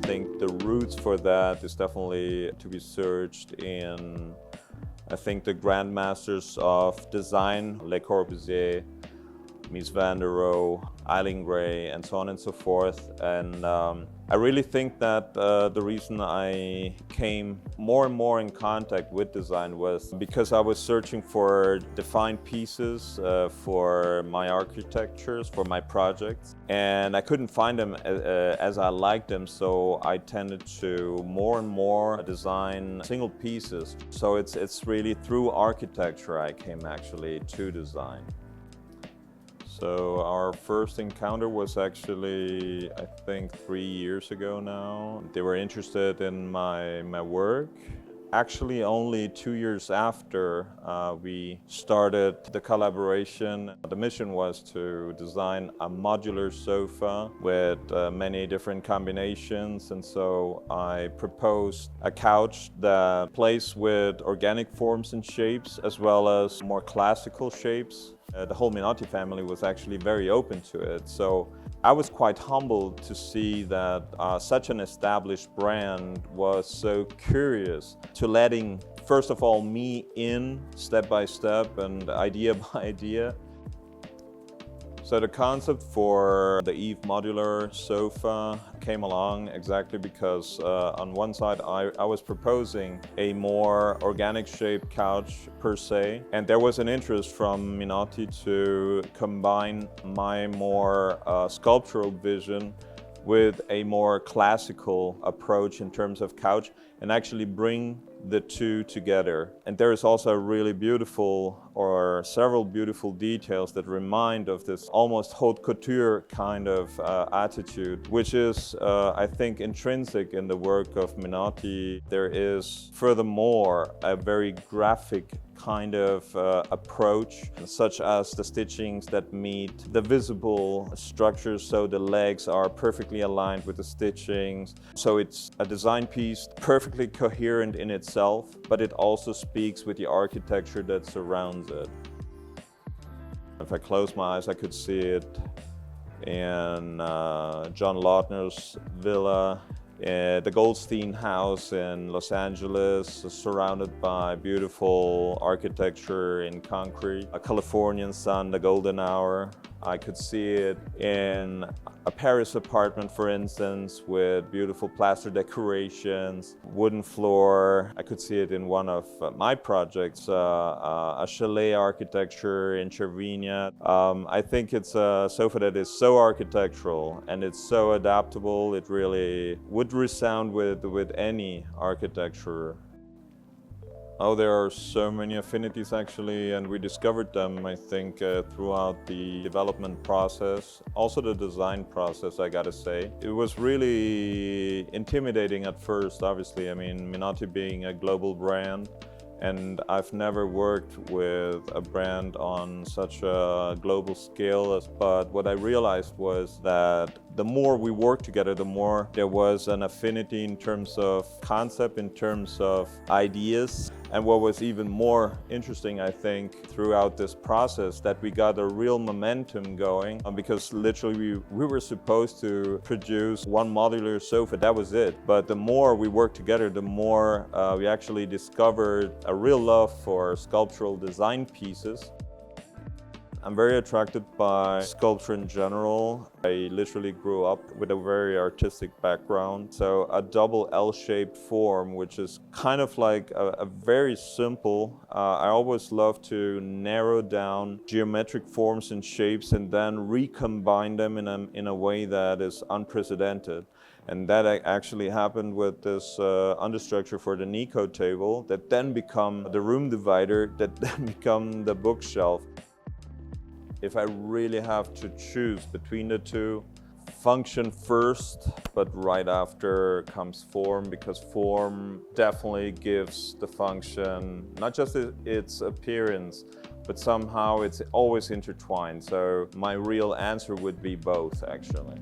think the roots for that is definitely to be searched in, I think, the grandmasters of design, Le Corbusier, Mies van der Rohe, Eileen Gray, and so on and so forth. And I really think that the reason I came more and more in contact with design was because I was searching for defined pieces for my architectures, for my projects. And I couldn't find them as I liked them, so I tended to more and more design single pieces. So it's really through architecture I came actually to design. So our first encounter was actually, I think, 3 years ago now. They were interested in my work. Actually, only 2 years after we started the collaboration. The mission was to design a modular sofa with many different combinations. And so I proposed a couch that plays with organic forms and shapes, as well as more classical shapes. The whole Minotti family was actually very open to it. So I was quite humbled to see that such an established brand was so curious to letting, first of all, me in step by step and idea by idea. So the concept for the Eve modular sofa came along exactly because on one side I was proposing a more organic shaped couch per se, and there was an interest from Minotti to combine my more sculptural vision with a more classical approach in terms of couch and actually bring the two together. And there is also a really beautiful, or several beautiful details that remind of this almost haute couture kind of attitude, which is, I think, intrinsic in the work of Minotti. There is, furthermore, a very graphic kind of approach, such as the stitchings that meet the visible structures, so the legs are perfectly aligned with the stitchings. So it's a design piece perfectly coherent in itself, but it also speaks with the architecture that surrounds it. If I close my eyes, I could see it in John Lautner's villa, the Goldstein house in Los Angeles, surrounded by beautiful architecture in concrete. A Californian sun, the golden hour. I could see it in a Paris apartment, for instance, with beautiful plaster decorations, wooden floor. I could see it in one of my projects, a chalet architecture in Cervinia. I think it's a sofa that is so architectural and it's so adaptable. It really would resound with any architecture. Oh, there are so many affinities actually, and we discovered them, I think, throughout the development process. Also the design process, I gotta say. It was really intimidating at first, obviously. I mean, Minotti being a global brand, and I've never worked with a brand on such a global scale. But what I realized was that the more we worked together, the more there was an affinity in terms of concept, in terms of ideas. And what was even more interesting, I think, throughout this process, that we got a real momentum going, because literally we were supposed to produce one modular sofa, that was it. But the more we worked together, the more we actually discovered a real love for sculptural design pieces. I'm very attracted by sculpture in general. I literally grew up with a very artistic background. So a double L-shaped form, which is kind of like a very simple, I always love to narrow down geometric forms and shapes and then recombine them in a way that is unprecedented. And that actually happened with this understructure for the Nico table that then become the room divider, that then become the bookshelf. If I really have to choose between the two, function first, but right after comes form, because form definitely gives the function not just its appearance, but somehow it's always intertwined. So my real answer would be both, actually.